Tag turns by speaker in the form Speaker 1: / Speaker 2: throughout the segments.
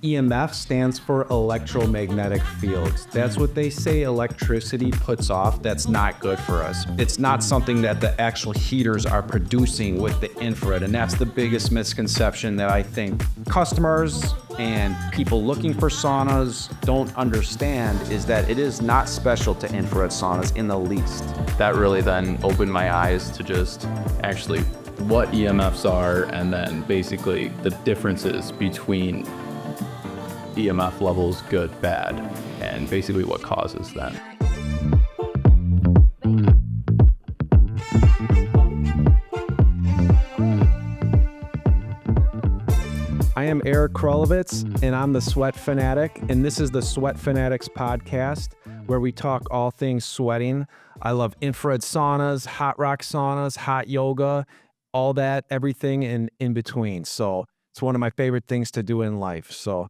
Speaker 1: EMF stands for electromagnetic fields. That's what they say electricity puts off. That's not good for us. It's not something that the actual heaters are producing with the infrared. And that's the biggest misconception that I think customers and people looking for saunas don't understand, is that it is not special to infrared saunas in the least.
Speaker 2: That really then opened my eyes to just actually what EMFs are, and then basically the differences between EMF levels, good, bad, and basically what causes them.
Speaker 1: I am Eric Krolovitz, and I'm the Sweat Fanatic, and this is the Sweat Fanatics Podcast, where we talk all things sweating. I love infrared saunas, hot rock saunas, hot yoga, all that, everything in between. So it's one of my favorite things to do in life. So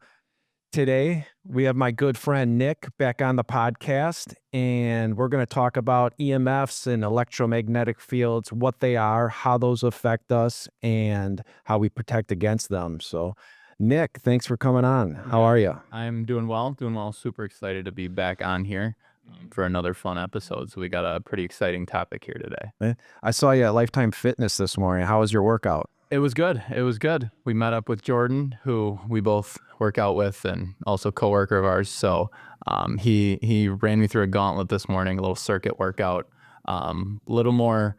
Speaker 1: today, we have my good friend Nick back on the podcast, and we're going to talk about EMFs and electromagnetic fields, what they are, how those affect us, and how we protect against them. So, Nick, thanks for coming on. How are you?
Speaker 2: I'm doing well. Super excited to be back on here for another fun episode. So we got a pretty exciting topic here today.
Speaker 1: I saw you at Lifetime Fitness this morning. How was your workout?
Speaker 2: It was good. We met up with Jordan, who we both work out with, and also coworker of ours. So he ran me through a gauntlet this morning, a little circuit workout, little more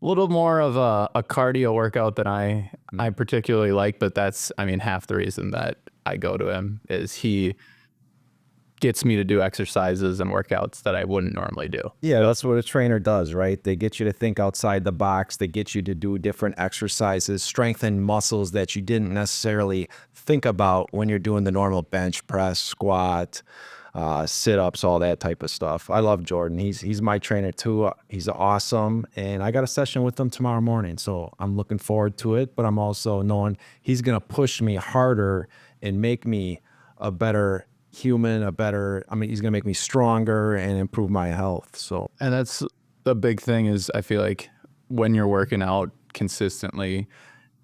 Speaker 2: of a cardio workout than I particularly like. But that's, half the reason that I go to him is he gets me to do exercises and workouts that I wouldn't normally do.
Speaker 1: Yeah, that's what a trainer does, right? They get you to think outside the box. They get you to do different exercises, strengthen muscles that you didn't necessarily think about when you're doing the normal bench press, squat, sit-ups, all that type of stuff. I love Jordan. He's my trainer too. He's awesome. And I got a session with him tomorrow morning, so I'm looking forward to it. But I'm also knowing he's going to push me harder and make me a better human, he's going to make me stronger and improve my health. So,
Speaker 2: and that's the big thing is I feel like when you're working out consistently,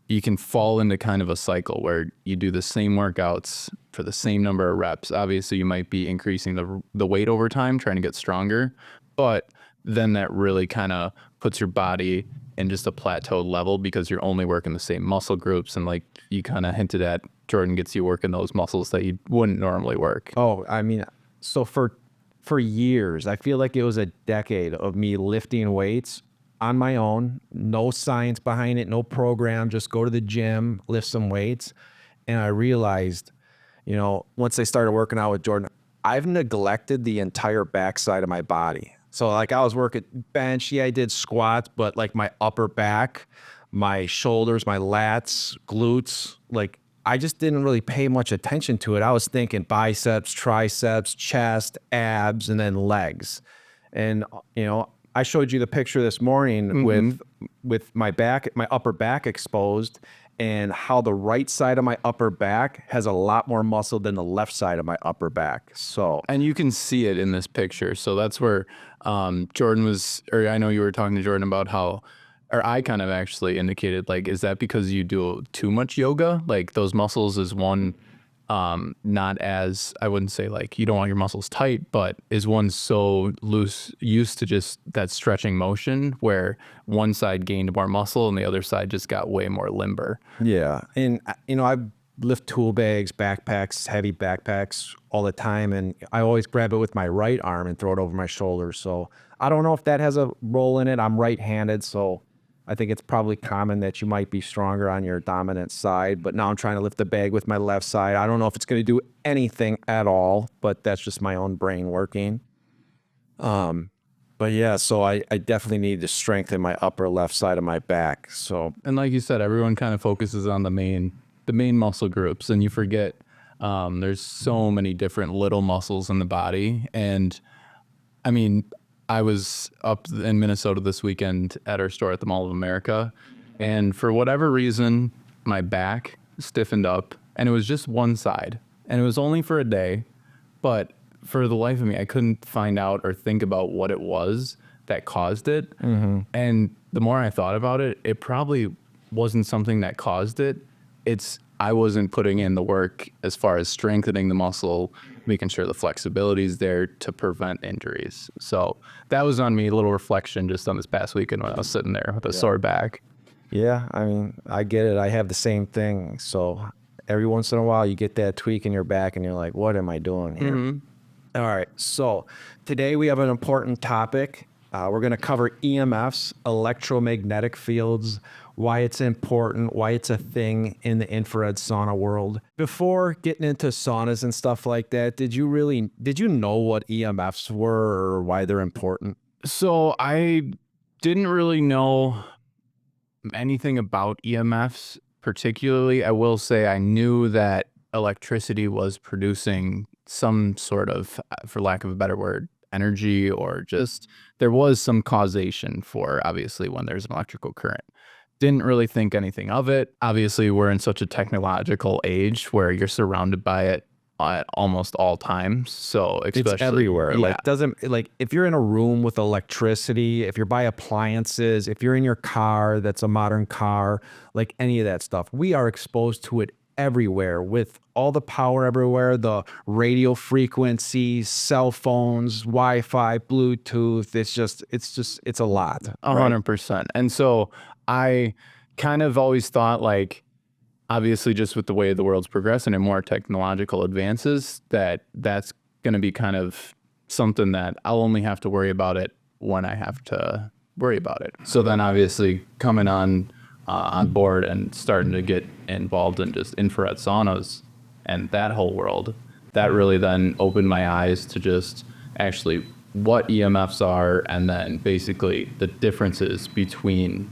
Speaker 2: you can fall into kind of a cycle where you do the same workouts for the same number of reps. Obviously, you might be increasing the weight over time, trying to get stronger, but then that really kind of puts your body in just a plateaued level because you're only working the same muscle groups. And like you kind of hinted at, Jordan gets you working those muscles that you wouldn't normally work.
Speaker 1: Oh, so for years, I feel like it was a decade of me lifting weights on my own, no science behind it, no program, just go to the gym, lift some weights. And I realized, once I started working out with Jordan, I've neglected the entire backside of my body. So like I was working bench, I did squats, but like my upper back, my shoulders, my lats, glutes, like I just didn't really pay much attention to it. I was thinking biceps, triceps, chest, abs, and then legs. And, I showed you the picture this morning with my upper back exposed, and how the right side of my upper back has a lot more muscle than the left side of my upper back. So,
Speaker 2: and you can see it in this picture. So that's where Jordan was, or I know you were talking to Jordan about how, or I kind of actually indicated, like, is that because you do too much yoga? Like those muscles is one, not as, I wouldn't say like you don't want your muscles tight, but is one so loose, used to just that stretching motion where one side gained more muscle and the other side just got way more limber.
Speaker 1: Yeah. And, I lift tool bags, backpacks, heavy backpacks all the time. And I always grab it with my right arm and throw it over my shoulder. So I don't know if that has a role in it. I'm right-handed, so I think it's probably common that you might be stronger on your dominant side, but now I'm trying to lift the bag with my left side. I don't know if it's going to do anything at all, but that's just my own brain working. But yeah, so I definitely need to strengthen my upper left side of my back. So,
Speaker 2: and like you said, everyone kind of focuses on the main muscle groups, and you forget there's so many different little muscles in the body. And I was up in Minnesota this weekend at our store at the Mall of America, and for whatever reason, my back stiffened up, and it was just one side, and it was only for a day, but for the life of me, I couldn't find out or think about what it was that caused it. Mm-hmm. And the more I thought about it, it probably wasn't something that caused it. It's I wasn't putting in the work as far as strengthening the muscle, making sure the flexibility is there to prevent injuries. So that was on me, a little reflection just on this past weekend when I was sitting there with a sore back.
Speaker 1: Yeah, I mean, I get it. I have the same thing. So every once in a while, you get that tweak in your back and you're like, what am I doing here? All right. So today we have an important topic. We're going to cover EMFs, electromagnetic fields, why it's important, why it's a thing in the infrared sauna world. Before getting into saunas and stuff like that, did you know what EMFs were or why they're important?
Speaker 2: So I didn't really know anything about EMFs particularly. I will say I knew that electricity was producing some sort of, for lack of a better word, energy, or just there was some causation for, obviously, when there's an electrical current. Didn't really think anything of it. Obviously, we're in such a technological age where you're surrounded by it at almost all times. So especially
Speaker 1: It's everywhere.
Speaker 2: Yeah.
Speaker 1: Like if you're in a room with electricity, if you're by appliances, if you're in your car, that's a modern car, like any of that stuff, we are exposed to it everywhere with all the power everywhere, the radio frequencies, cell phones, Wi-Fi, Bluetooth. It's a lot.
Speaker 2: 100%. And so I kind of always thought, like, obviously just with the way the world's progressing and more technological advances, that's going to be kind of something that I'll only have to worry about it when I have to worry about it. So then obviously coming on board and starting to get involved in just infrared saunas and that whole world, that really then opened my eyes to just actually what EMFs are, and then basically the differences between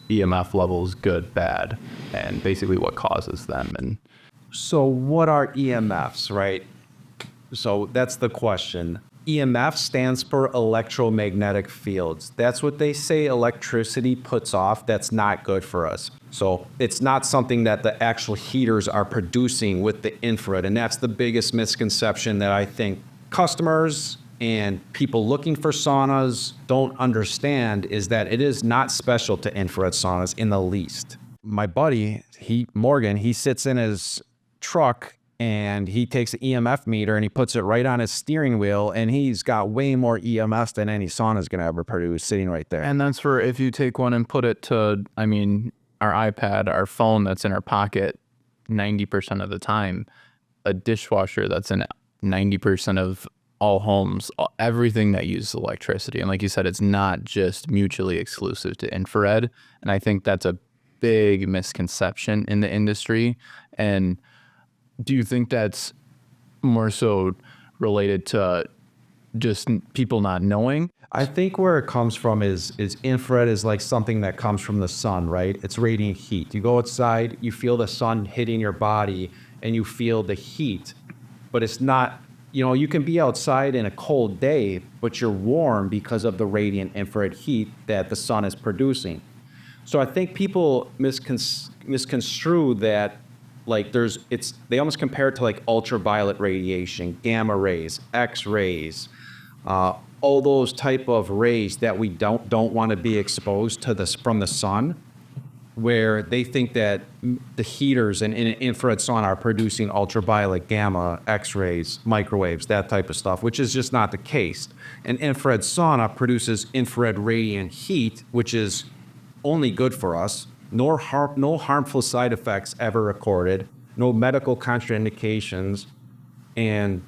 Speaker 2: EMF levels, good, bad, and basically what causes them. And
Speaker 1: So what are EMFs, right? So that's the question. EMF stands for electromagnetic fields. That's what they say electricity puts off. That's not good for us. So it's not something that the actual heaters are producing with the infrared. And that's the biggest misconception that I think customers and people looking for saunas don't understand, is that it is not special to infrared saunas in the least. My buddy, Morgan, he sits in his truck and he takes an EMF meter and he puts it right on his steering wheel, and he's got way more EMFs than any sauna is going to ever produce sitting right there.
Speaker 2: and that's for if you take one and put it to, I mean, our iPad, our phone that's in our pocket 90% of the time, a dishwasher that's in 90% of all homes, everything that uses electricity. And like you said, it's not just mutually exclusive to infrared. And I think that's a big misconception in the industry. And do you think that's more so related to just people not knowing?
Speaker 1: I think where it comes from is infrared is like something that comes from the sun, right? It's radiant heat. You go outside, you feel the sun hitting your body and you feel the heat, but it's not, you can be outside in a cold day, but you're warm because of the radiant infrared heat that the sun is producing. So I think people misconstrue that, like they almost compare it to like ultraviolet radiation, gamma rays, X-rays, all those type of rays that we don't want to be exposed to from the sun, where they think that the heaters in an infrared sauna are producing ultraviolet, gamma, X-rays, microwaves, that type of stuff, which is just not the case. An infrared sauna produces infrared radiant heat, which is only good for us. No harmful side effects ever recorded, no medical contraindications, and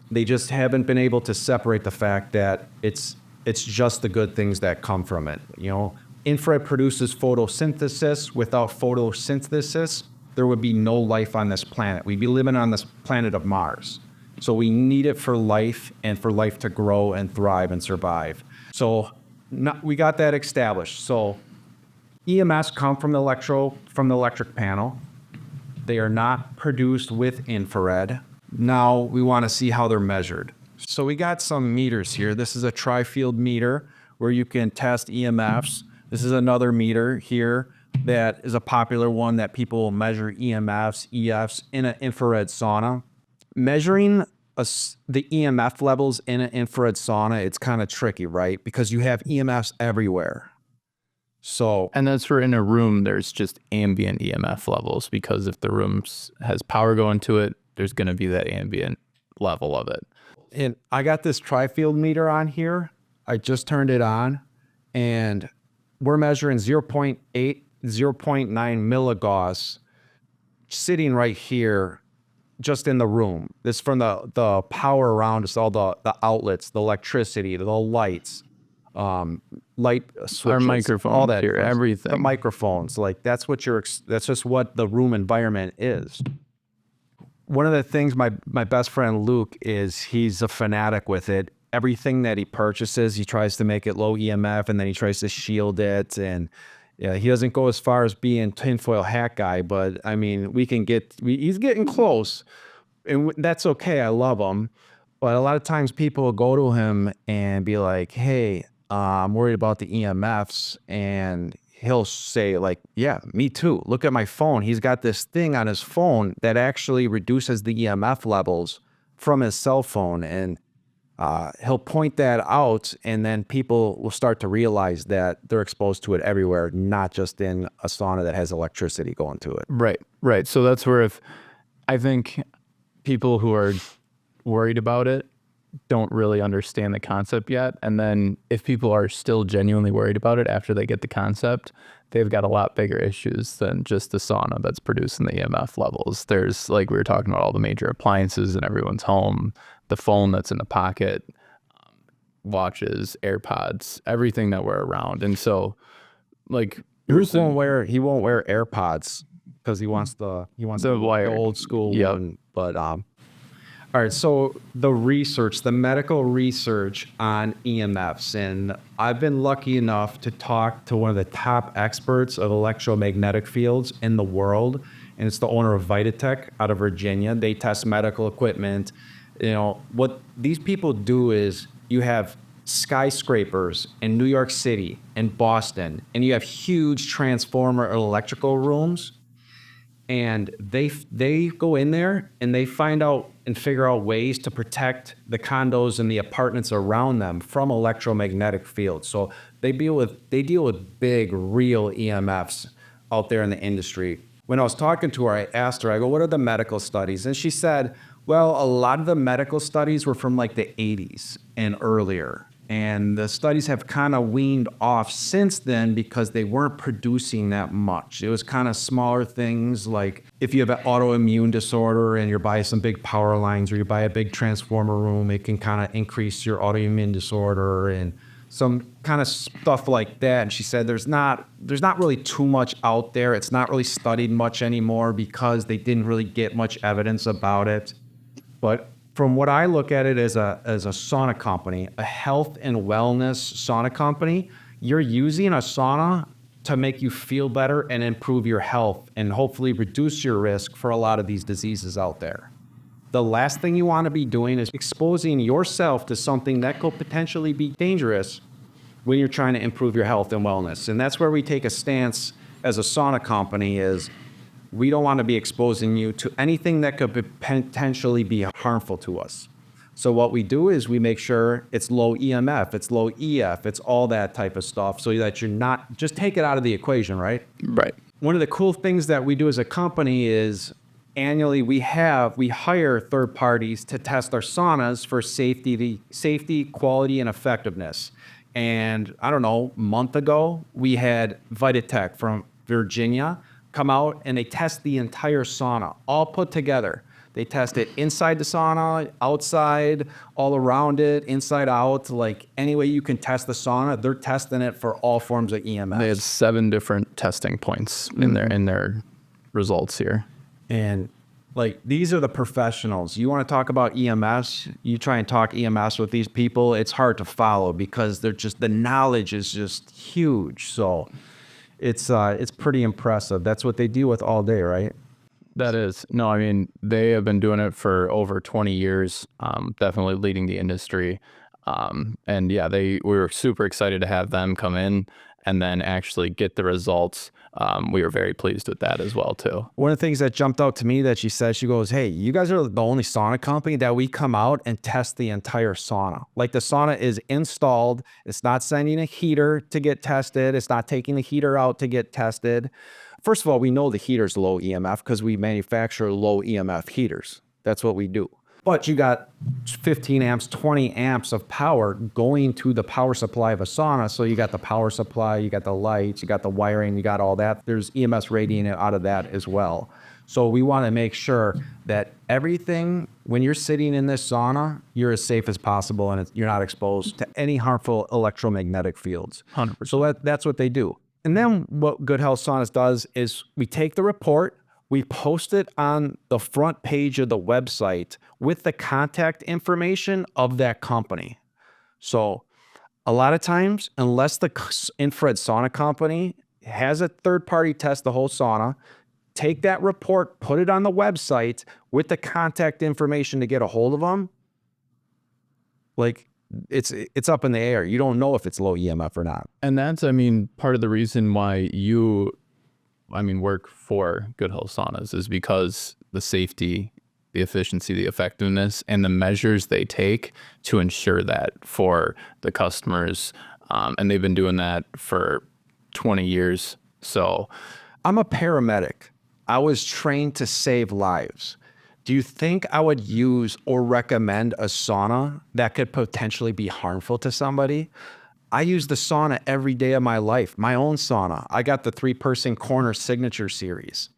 Speaker 1: they just haven't been able to separate the fact that it's just the good things that come from it. Infrared produces photosynthesis. Without photosynthesis, there would be no life on this planet. We'd be living on this planet of Mars. So we need it for life and for life to grow and thrive and survive. So we got that established. So EMFs come from the electric panel. They are not produced with infrared. Now we want to see how they're measured. So we got some meters here. This is a tri-field meter where you can test EMFs. This is another meter here that is a popular one that people will measure EMFs, EFs in an infrared sauna. Measuring the EMF levels in an infrared sauna, it's kind of tricky, right? Because you have EMFs everywhere. So,
Speaker 2: And that's for in a room, there's just ambient EMF levels, because if the room has power going to it, there's going to be that ambient level of it.
Speaker 1: and I got this tri-field meter on here. I just turned it on, and we're measuring 0.8, 0.9 milligauss sitting right here just in the room. This from the power around us, all the outlets, the electricity, the lights, light switches,
Speaker 2: Our microphones
Speaker 1: all that,
Speaker 2: here, everything.
Speaker 1: the microphones. Like that's just what the room environment is. One of the things my best friend Luke is, he's a fanatic with it. Everything that he purchases, he tries to make it low EMF, and then he tries to shield it. And yeah, he doesn't go as far as being tinfoil hat guy, but I mean, he's getting close, and that's okay. I love him. But a lot of times people will go to him and be like, hey, I'm worried about the EMFs. And he'll say like, yeah, me too. Look at my phone. He's got this thing on his phone that actually reduces the EMF levels from his cell phone. And he'll point that out, and then people will start to realize that they're exposed to it everywhere, not just in a sauna that has electricity going to it.
Speaker 2: Right. So that's where, if I think people who are worried about it don't really understand the concept yet. And then if people are still genuinely worried about it after they get the concept, they've got a lot bigger issues than just the sauna that's producing the EMF levels. There's, like we were talking about, all the major appliances in everyone's home, the phone that's in the pocket, watches, AirPods, everything that we're around. And so, like,
Speaker 1: He won't wear AirPods because he wants the
Speaker 2: wire.
Speaker 1: old school
Speaker 2: Yep.
Speaker 1: one. But all right, so the medical research on EMFs, and I've been lucky enough to talk to one of the top experts of electromagnetic fields in the world, and it's the owner of Vitatech out of Virginia. They test medical equipment. You know, what these people do is, you have skyscrapers in New York City and Boston, and you have huge transformer electrical rooms, and they go in there and they find out and figure out ways to protect the condos and the apartments around them from electromagnetic fields. So they deal with big, real EMFs out there in the industry. When I was talking to her, I asked her, I go, what are the medical studies? And she said, well, a lot of the medical studies were from like the 80s and earlier. And the studies have kind of weaned off since then because they weren't producing that much. It was kind of smaller things, like if you have an autoimmune disorder and you're by some big power lines, or you buy a big transformer room, it can kind of increase your autoimmune disorder and some kind of stuff like that. And she said there's not really too much out there. It's not really studied much anymore because they didn't really get much evidence about it. But from what I look at it as a sauna company, a health and wellness sauna company, you're using a sauna to make you feel better and improve your health and hopefully reduce your risk for a lot of these diseases out there. The last thing you want to be doing is exposing yourself to something that could potentially be dangerous when you're trying to improve your health and wellness. And that's where we take a stance as a sauna company, is we don't want to be exposing you to anything that could potentially be harmful to us. So what we do is we make sure it's low EMF, it's low EF, it's all that type of stuff, so that you're not, just take it out of the equation, right?
Speaker 2: Right.
Speaker 1: One of the cool things that we do as a company is annually we hire third parties to test our saunas for safety, quality, and effectiveness. And I don't know, a month ago, we had Vitatech from Virginia come out and they test the entire sauna, all put together. They test it inside the sauna, outside, all around it, inside out, like any way you can test the sauna, they're testing it for all forms of EMS.
Speaker 2: They had 7 different testing points in their results here.
Speaker 1: And like, these are the professionals. You want to talk about EMS, you try and talk EMS with these people, it's hard to follow because the knowledge is just huge. So it's pretty impressive. That's what they deal with all day, right?
Speaker 2: That is. No, I mean, they have been doing it for over 20 years, definitely leading the industry. And yeah, we were super excited to have them come in and then actually get the results, we were very pleased with that as well too.
Speaker 1: One of the things that jumped out to me that she said, she goes, hey, you guys are the only sauna company that we come out and test the entire sauna. Like the sauna is installed. It's not sending a heater to get tested. It's not taking the heater out to get tested. First of all, we know the heater's low EMF because we manufacture low EMF heaters. That's what we do. But you got 15 amps, 20 amps of power going to the power supply of a sauna. So you got the power supply, you got the lights, you got the wiring, you got all that. There's EMS radiating out of that as well. So we want to make sure that everything, when you're sitting in this sauna, you're as safe as possible and you're not exposed to any harmful electromagnetic fields.
Speaker 2: 100%.
Speaker 1: So that's what they do. And then what Good Health Saunas does is we take the report, we post it on the front page of the website with the contact information of that company. So a lot of times, unless the infrared sauna company has a third party test the whole sauna, take that report, put it on the website with the contact information to get a hold of them, like it's up in the air. You don't know if it's low EMF or not.
Speaker 2: And that's, I mean, part of the reason why you work for Good Health Saunas is because the safety, the efficiency, the effectiveness, and the measures they take to ensure that for the customers. And they've been doing that for 20 years. So
Speaker 1: I'm a paramedic. I was trained to save lives. Do you think I would use or recommend a sauna that could potentially be harmful to somebody? I use the sauna every day of my life, my own sauna. I got the 3-person corner signature series.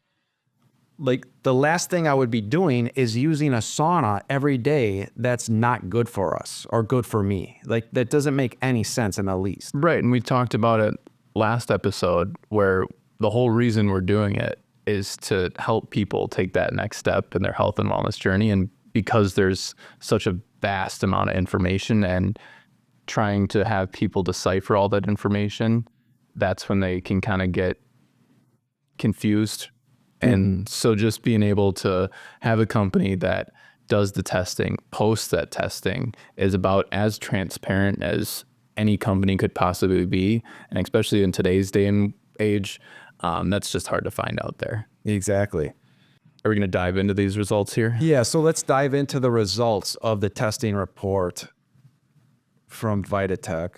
Speaker 1: Like the last thing I would be doing is using a sauna every day that's not good for us or good for me. Like that doesn't make any sense in the least.
Speaker 2: right, and we talked about it last episode where the whole reason we're doing it is to help people take that next step in their health and wellness journey. And because there's such a vast amount of information and trying to have people decipher all that information, that's when they can kind of get confused. And so just being able to have a company that does the testing, posts that testing, is about as transparent as any company could possibly be. And especially in today's day and age, that's just hard to find out there.
Speaker 1: Exactly.
Speaker 2: Are we going to dive into these results here?
Speaker 1: Yeah, so let's dive into the results of the testing report from Vitatech.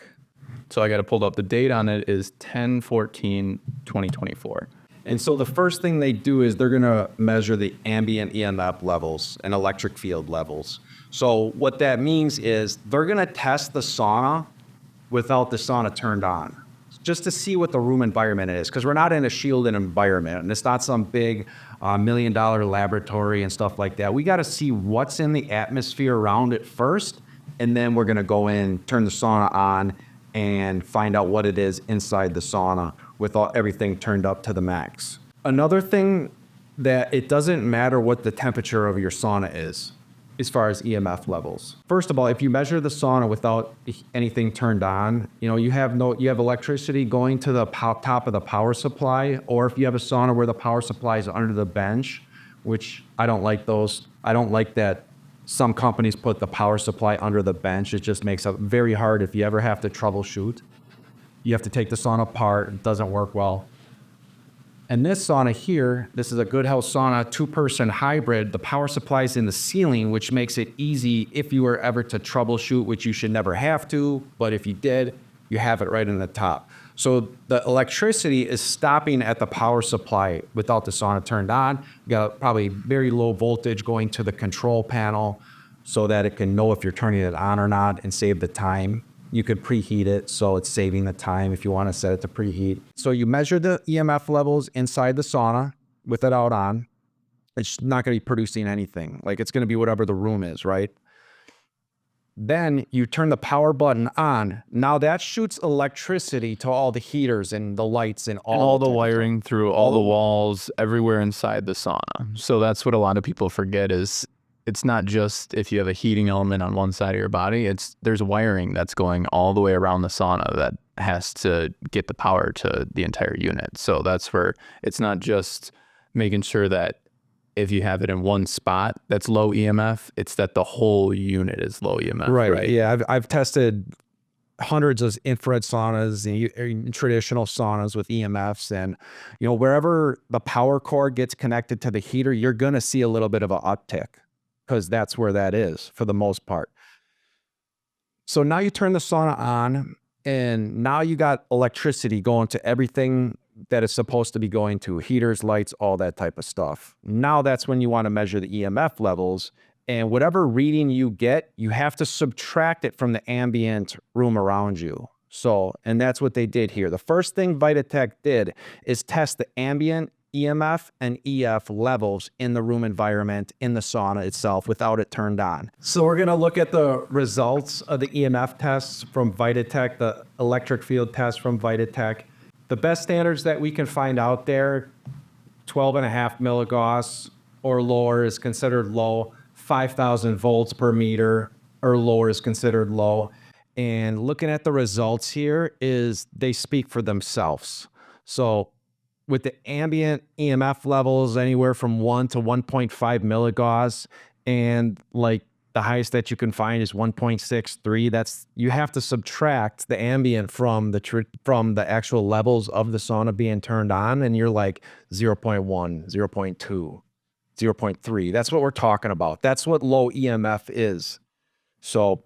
Speaker 2: So I got to pull up the date on it is 10/14/2024.
Speaker 1: And so the first thing they do is they're going to measure the ambient EMF levels and electric field levels. So what that means is they're going to test the sauna without the sauna turned on, just to see what the room environment is, because we're not in a shielded environment and it's not some big $1 million laboratory and stuff like that. We got to see what's in the atmosphere around it first, and then we're going to go in, turn the sauna on, and find out what it is inside the sauna with everything turned up to the max. Another thing that it doesn't matter what the temperature of your sauna is as far as EMF levels. First of all, if you measure the sauna without anything turned on, you have electricity going to the top of the power supply, or if you have a sauna where the power supply is under the bench, which I don't like those. I don't like that some companies put the power supply under the bench. It just makes it very hard if you ever have to troubleshoot. You have to take the sauna apart. It doesn't work well. And this sauna here, this is a Good Health Sauna 2-person hybrid. The power supply is in the ceiling, which makes it easy if you were ever to troubleshoot, which you should never have to. But if you did, you have it right in the top. So the electricity is stopping at the power supply without the sauna turned on. You got probably very low voltage going to the control panel so that it can know if you're turning it on or not and save the time. You could preheat it, so it's saving the time if you want to set it to preheat. So you measure the EMF levels inside the sauna with it out on. It's not going to be producing anything. Like it's going to be whatever the room is, right? Then you turn the power button on. Now that shoots electricity to all the heaters and the lights and
Speaker 2: all the wiring through all the walls, everywhere inside the sauna. So that's what a lot of people forget is it's not just if you have a heating element on one side of your body, there's wiring that's going all the way around the sauna that has to get the power to the entire unit. So that's where it's not just making sure that if you have it in one spot that's low EMF, it's that the whole unit is low EMF.
Speaker 1: Right. Yeah, I've tested hundreds of infrared saunas and traditional saunas with EMFs. And, wherever the power cord gets connected to the heater, you're going to see a little bit of an uptick because that's where that is for the most part. So now you turn the sauna on and now you got electricity going to everything that is supposed to be going to: heaters, lights, all that type of stuff. Now that's when you want to measure the EMF levels. And whatever reading you get, you have to subtract it from the ambient room around you. So, and that's what they did here. The first thing Vitatech did is test the ambient EMF and EF levels in the room environment, in the sauna itself, without it turned on. So we're going to look at the results of the EMF tests from Vitatech, the electric field test from Vitatech. The best standards that we can find out there: 12.5 milligauss or lower is considered low. 5,000 volts per meter or lower is considered low. And looking at the results here, is they speak for themselves. So with the ambient EMF levels anywhere from 1 to 1.5 milligauss, and like the highest that you can find is 1.63. That's, you have to subtract the ambient from the actual levels of the sauna being turned on, and you're like 0.1, 0.2, 0.3. That's what we're talking about. That's what low EMF is. So,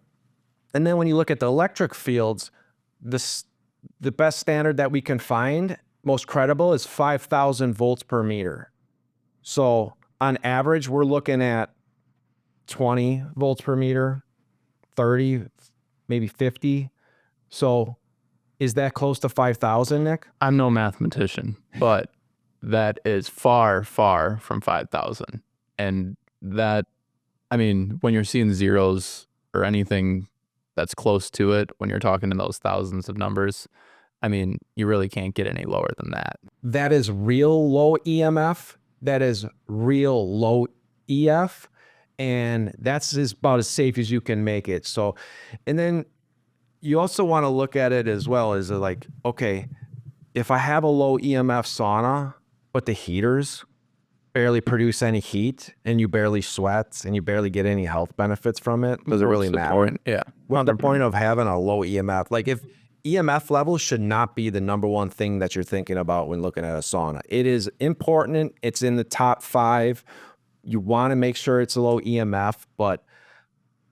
Speaker 1: and then when you look at the electric fields, the best standard that we can find, most credible, is 5,000 volts per meter. So on average, we're looking at 20 volts per meter, 30, maybe 50. So is that close to 5,000, Nick?
Speaker 2: I'm no mathematician, but that is far, far from 5,000. And that, I mean, when you're seeing zeros or anything that's close to it, when you're talking in those thousands of numbers, I mean, you really can't get any lower than that.
Speaker 1: That is real low EMF. That is real low EF. And that's about as safe as you can make it. So, and then you also want to look at it as well as like, okay, if I have a low EMF sauna, but the heaters barely produce any heat and you barely sweat and you barely get any health benefits from it, does it really matter?
Speaker 2: Yeah.
Speaker 1: Well, the point of having a low EMF, like if EMF levels should not be the number one thing that you're thinking about when looking at a sauna. It is important. It's in the top 5. You want to make sure it's a low EMF, but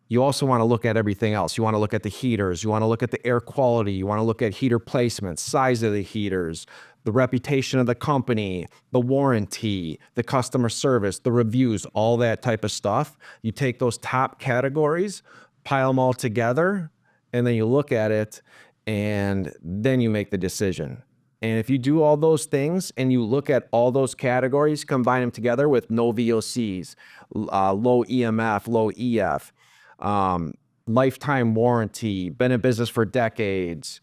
Speaker 1: you also want to look at everything else. You want to look at the heaters. You want to look at the air quality. You want to look at heater placement, size of the heaters, the reputation of the company, the warranty, the customer service, the reviews, all that type of stuff. You take those top categories, pile them all together, and then you look at it, and then you make the decision. And if you do all those things and you look at all those categories, combine them together with no VOCs, low EMF, low EF, lifetime warranty, been in business for decades,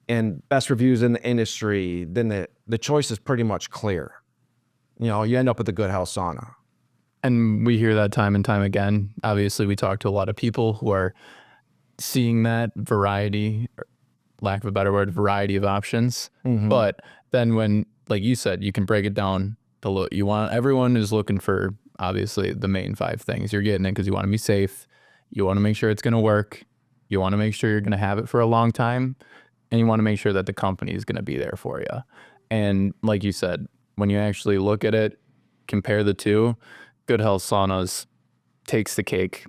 Speaker 1: and best reviews in the industry, then the choice is pretty much clear. You end up with a Good Health Sauna.
Speaker 2: And we hear that time and time again. Obviously, we talk to a lot of people who are seeing that variety, lack of a better word, variety of options. Mm-hmm. But then when, like you said, you can break it down to look, everyone is looking for obviously the main 5 things. You're getting it because you want to be safe. You want to make sure it's going to work. You want to make sure you're going to have it for a long time. And you want to make sure that the company is going to be there for you. And like you said, when you actually look at it, compare the two, Good Health Saunas takes the cake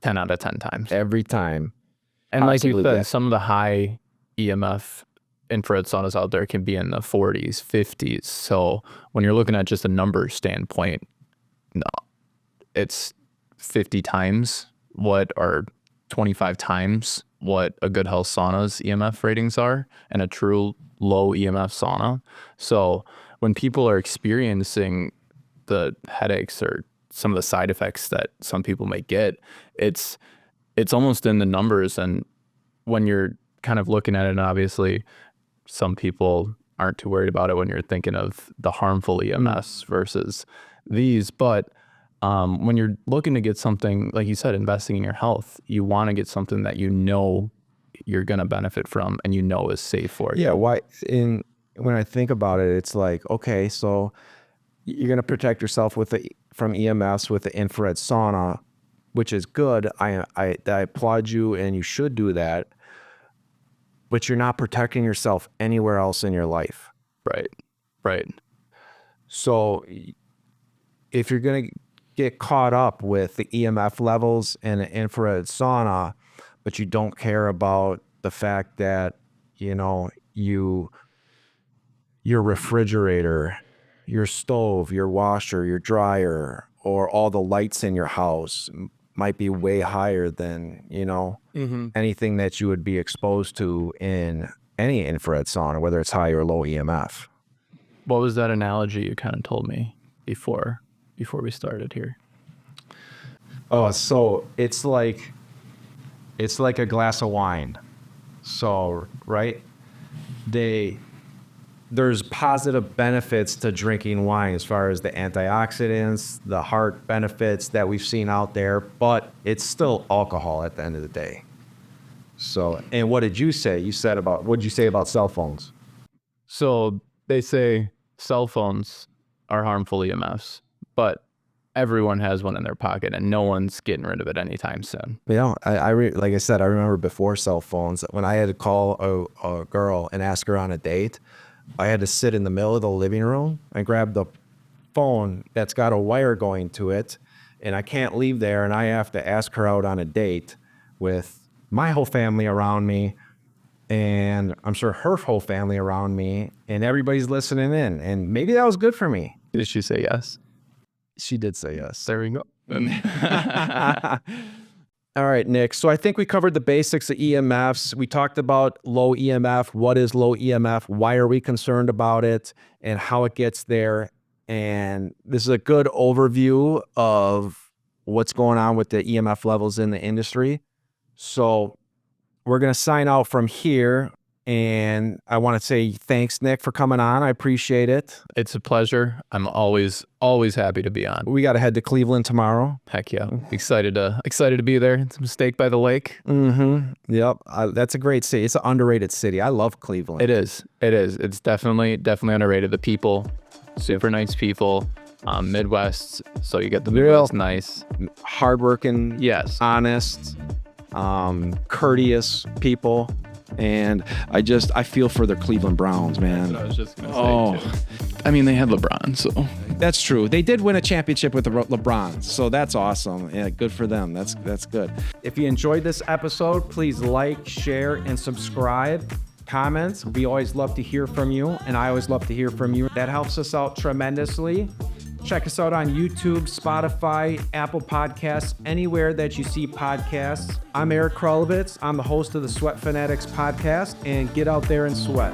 Speaker 2: 10 out of 10 times.
Speaker 1: Every time.
Speaker 2: And like you said, some of the high EMF infrared saunas out there can be in the 40s, 50s. So when you're looking at just a number standpoint, no, it's 50 times what, or 25 times what a Good Health Sauna's EMF ratings are, and a true low EMF sauna. So when people are experiencing the headaches or some of the side effects that some people may get, it's almost in the numbers. And when you're kind of looking at it, and obviously some people aren't too worried about it when you're thinking of the harmful EMFs versus these, but when you're looking to get something, like you said, investing in your health, you want to get something that you know you're going to benefit from and you know is safe for you.
Speaker 1: Yeah, when I think about it, it's like, okay, so you're going to protect yourself from EMFs with the infrared sauna, which is good. I applaud you, and you should do that. but you're not protecting yourself anywhere else in your life.
Speaker 2: Right.
Speaker 1: So if you're going to get caught up with the EMF levels in an infrared sauna, but you don't care about the fact that, your refrigerator, your stove, your washer, your dryer, or all the lights in your house might be way higher than, anything that you would be exposed to in any infrared sauna, whether it's high or low EMF.
Speaker 2: What was that analogy you kind of told me before we started here?
Speaker 1: Oh, so it's like a glass of wine. So, right? There's positive benefits to drinking wine as far as the antioxidants, the heart benefits that we've seen out there, but it's still alcohol at the end of the day. So, and what did you say? What did you say about cell phones?
Speaker 2: So they say cell phones are harmful EMFs, but everyone has one in their pocket and no one's getting rid of it anytime soon.
Speaker 1: Like I said, I remember before cell phones, when I had to call a girl and ask her on a date, I had to sit in the middle of the living room and grab the phone that's got a wire going to it, and I can't leave there, and I have to ask her out on a date with my whole family around me, and I'm sure her whole family around me, and everybody's listening in, and maybe that was good for me.
Speaker 2: Did she say yes?
Speaker 1: She did say yes.
Speaker 2: There we go.
Speaker 1: All right, Nick. So I think we covered the basics of EMFs. We talked about low EMF. What is low EMF? Why are we concerned about it? And how it gets there. And this is a good overview of what's going on with the EMF levels in the industry. So we're going to sign out from here. And I want to say thanks, Nick, for coming on. I appreciate it.
Speaker 2: It's a pleasure. I'm always happy to be on.
Speaker 1: We got to head to Cleveland tomorrow.
Speaker 2: Heck yeah. Excited to be there. It's a mistake by the lake.
Speaker 1: Mm-hmm. Yep. That's a great city. It's an underrated city. I love Cleveland.
Speaker 2: It is. It's definitely underrated. The people, super nice people. Midwest. So you get the Midwest nice.
Speaker 1: Hardworking.
Speaker 2: Yes.
Speaker 1: Honest. Courteous people. And I feel for the Cleveland Browns, man.
Speaker 2: I was just going to say, too. I mean, they had LeBron, so.
Speaker 1: That's true. They did win a championship with the LeBron, so that's awesome. Yeah, good for them. That's good. If you enjoyed this episode, please like, share, and subscribe. Comments. We always love to hear from you, and I always love to hear from you. That helps us out tremendously. Check us out on YouTube, Spotify, Apple Podcasts, anywhere that you see podcasts. I'm Eric Kralovitz. I'm the host of the Sweat Fanatics Podcast, and get out there and sweat.